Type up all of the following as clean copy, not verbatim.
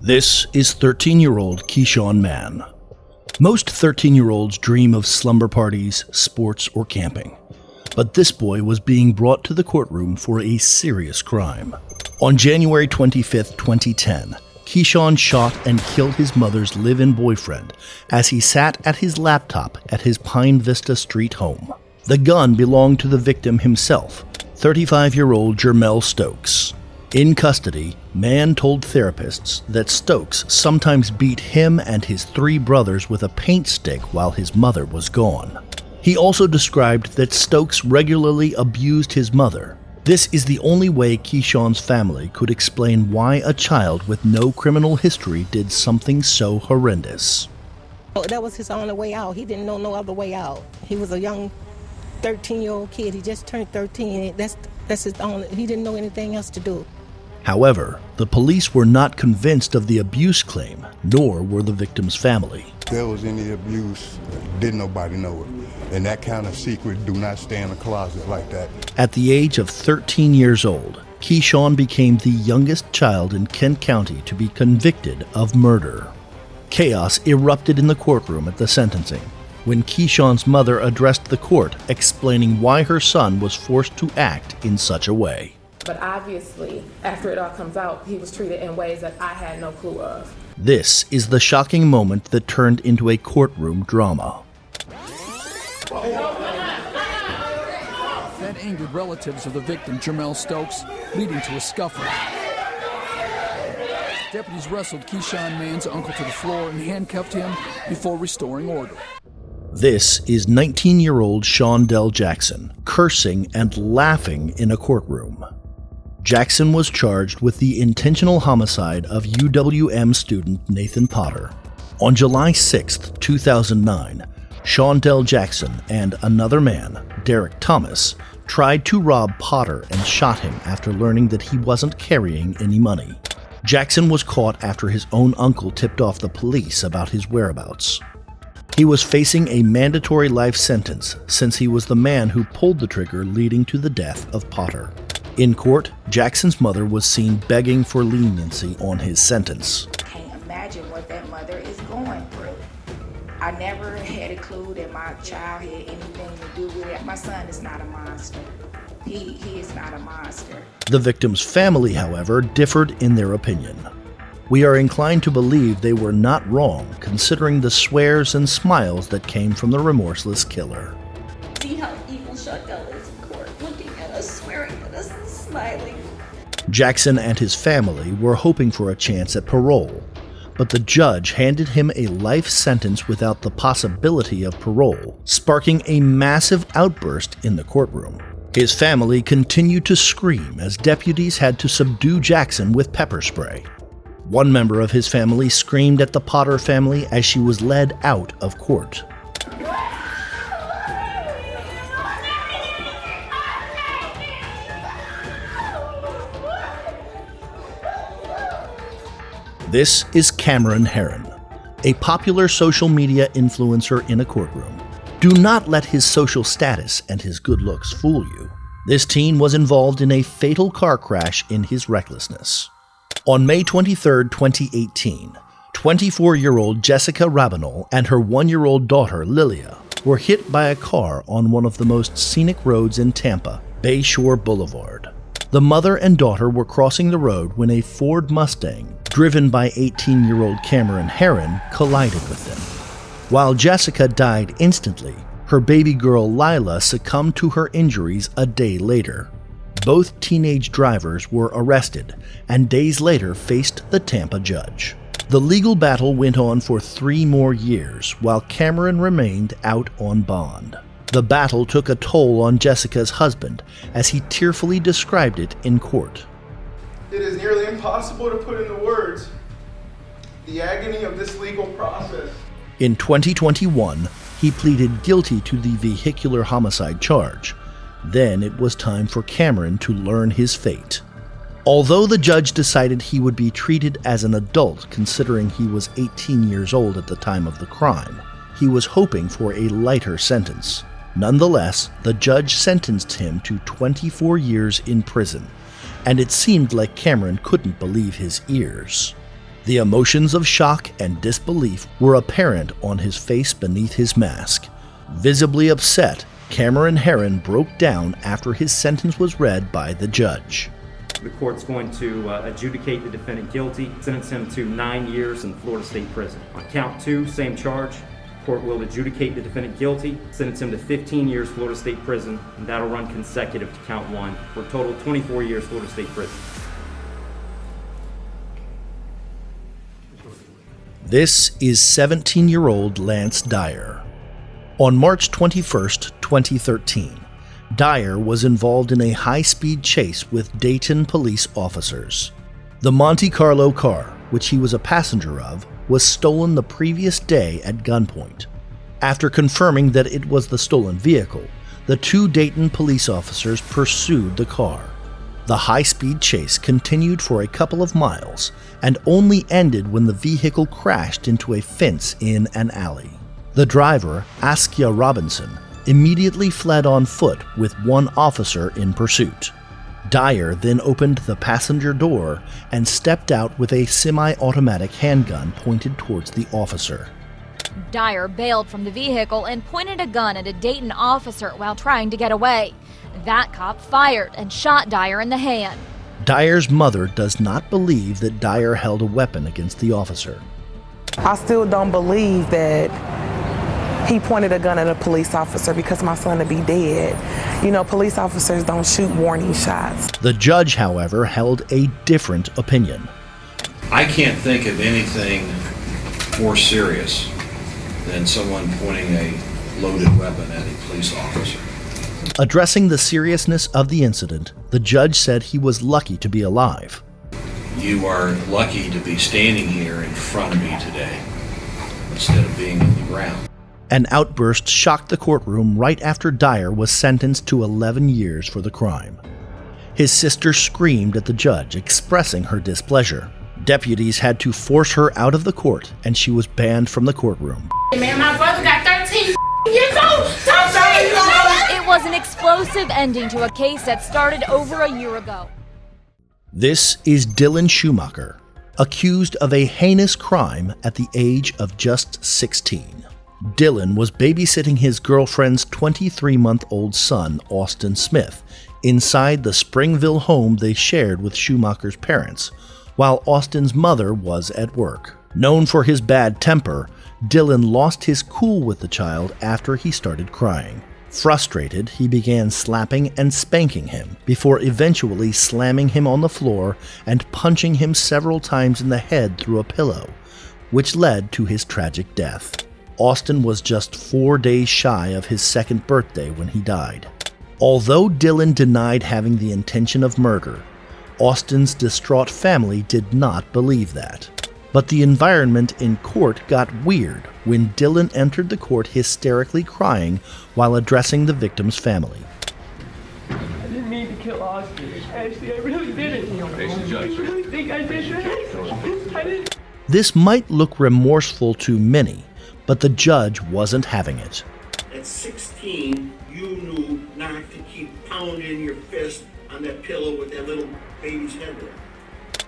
This is 13-year-old Keishawn Mann. Most 13-year-olds dream of slumber parties, sports, or camping. But this boy was being brought to the courtroom for a serious crime. On January 25, 2010, Keishawn shot and killed his mother's live-in boyfriend as he sat at his laptop at his Pine Vista Street home. The gun belonged to the victim himself, 35-year-old Jermell Stokes. In custody, Mann told therapists that Stokes sometimes beat him and his three brothers with a paint stick while his mother was gone. He also described that Stokes regularly abused his mother. This is the only way Keishawn's family could explain why a child with no criminal history did something so horrendous. That was his only way out. He didn't know no other way out. He was a young 13-year-old kid. He just turned 13. That's his only. He didn't know anything else to do. However, the police were not convinced of the abuse claim, nor were the victim's family. If there was any abuse, didn't nobody know it. And that kind of secret do not stay in a closet like that. At the age of 13 years old, Keishawn became the youngest child in Kent County to be convicted of murder. Chaos erupted in the courtroom at the sentencing when Keishawn's mother addressed the court explaining why her son was forced to act in such a way. But obviously, after it all comes out, he was treated in ways that I had no clue of. This is the shocking moment that turned into a courtroom drama. That angered relatives of the victim, Jermell Stokes, leading to a scuffle. Deputies wrestled Keishawn Mann's uncle to the floor and handcuffed him before restoring order. This is 19-year-old Seandell Jackson, cursing and laughing in a courtroom. Jackson was charged with the intentional homicide of UWM student Nathan Potter. On July 6, 2009, Seandell Jackson and another man, Derek Thomas, tried to rob Potter and shot him after learning that he wasn't carrying any money. Jackson was caught after his own uncle tipped off the police about his whereabouts. He was facing a mandatory life sentence since he was the man who pulled the trigger leading to the death of Potter. In court, Jackson's mother was seen begging for leniency on his sentence. I can't imagine what that mother is going through. I never had a clue that my child had anything to do with it. My son is not a monster. He is not a monster. The victim's family, however, differed in their opinion. We are inclined to believe they were not wrong, considering the swears and smiles that came from the remorseless killer. See how evil Seandell is in court, looking at us, swearing at us, and smiling. Jackson and his family were hoping for a chance at parole, but the judge handed him a life sentence without the possibility of parole, sparking a massive outburst in the courtroom. His family continued to scream as deputies had to subdue Jackson with pepper spray. One member of his family screamed at the Potter family as she was led out of court. This is Cameron Herrin, a popular social media influencer in a courtroom. Do not let his social status and his good looks fool you. This teen was involved in a fatal car crash in his recklessness. On May 23, 2018, 24-year-old Jessica Rabanol and her 1-year-old daughter Lilia were hit by a car on one of the most scenic roads in Tampa, Bayshore Boulevard. The mother and daughter were crossing the road when a Ford Mustang, driven by 18-year-old Cameron Herrin, collided with them. While Jessica died instantly, her baby girl Lila succumbed to her injuries a day later. Both teenage drivers were arrested and days later faced the Tampa judge. The legal battle went on for 3 more years while Cameron remained out on bond. The battle took a toll on Jessica's husband as he tearfully described it in court. It is nearly impossible to put into words the agony of this legal process. In 2021, he pleaded guilty to the vehicular homicide charge. Then it was time for Cameron to learn his fate. Although the judge decided he would be treated as an adult considering he was 18 years old at the time of the crime, he was hoping for a lighter sentence. Nonetheless, the judge sentenced him to 24 years in prison, and it seemed like Cameron couldn't believe his ears. The emotions of shock and disbelief were apparent on his face beneath his mask. Visibly upset, Cameron Herrin broke down after his sentence was read by the judge. The court's going to adjudicate the defendant guilty, sentence him to 9 years in Florida State Prison. On count 2, same charge. Court will adjudicate the defendant guilty, sentence him to 15 years Florida State Prison, and that'll run consecutive to count 1 for a total of 24 years Florida State Prison. This is 17-year-old Lance Dyer. On March 21st, 2013, Dyer was involved in a high-speed chase with Dayton police officers. The Monte Carlo car, which he was a passenger of, was stolen the previous day at gunpoint. After confirming that it was the stolen vehicle, the 2 Dayton police officers pursued the car. The high-speed chase continued for a couple of miles and only ended when the vehicle crashed into a fence in an alley. The driver, Askia Robinson, immediately fled on foot with 1 officer in pursuit. Dyer then opened the passenger door and stepped out with a semi-automatic handgun pointed towards the officer. Dyer bailed from the vehicle and pointed a gun at a Dayton officer while trying to get away. That cop fired and shot Dyer in the hand. Dyer's mother does not believe that Dyer held a weapon against the officer. I still don't believe that he pointed a gun at a police officer because my son would be dead. You know, police officers don't shoot warning shots. The judge, however, held a different opinion. I can't think of anything more serious than someone pointing a loaded weapon at a police officer. Addressing the seriousness of the incident, the judge said he was lucky to be alive. You are lucky to be standing here in front of me today instead of being in the ground. An outburst shocked the courtroom right after Dyer was sentenced to 11 years for the crime. His sister screamed at the judge, expressing her displeasure. Deputies had to force her out of the court, and she was banned from the courtroom. Man, my brother got 13 years old. It was an explosive ending to a case that started over a year ago. This is Dylan Schumaker, accused of a heinous crime at the age of just 16. Dylan was babysitting his girlfriend's 23-month-old son, Austin Smith, inside the Springville home they shared with Schumaker's parents, while Austin's mother was at work. Known for his bad temper, Dylan lost his cool with the child after he started crying. Frustrated, he began slapping and spanking him before eventually slamming him on the floor and punching him several times in the head through a pillow, which led to his tragic death. Austin was just 4 days shy of his 2nd birthday when he died. Although Dylan denied having the intention of murder, Austin's distraught family did not believe that. But the environment in court got weird when Dylan entered the court hysterically crying while addressing the victim's family. I didn't mean to kill Austin. Actually, I really didn't. I really think I did that. I didn't. This might look remorseful to many, but the judge wasn't having it. At 16, you knew not to keep pounding your fist on that pillow with that little baby's head there.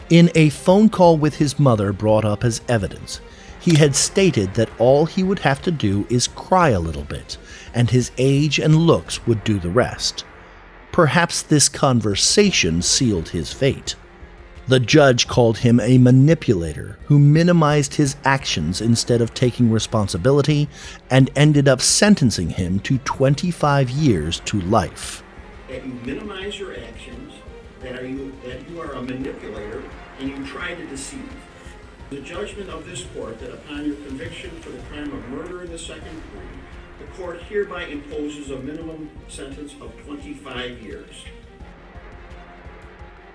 In a phone call with his mother brought up as evidence, he had stated that all he would have to do is cry a little bit, and his age and looks would do the rest. Perhaps this conversation sealed his fate. The judge called him a manipulator who minimized his actions instead of taking responsibility and ended up sentencing him to 25 years to life. That you minimize your actions, that you are a manipulator, and you try to deceive. The judgment of this court that upon your conviction for the crime of murder in the 2nd degree, the court hereby imposes a minimum sentence of 25 years.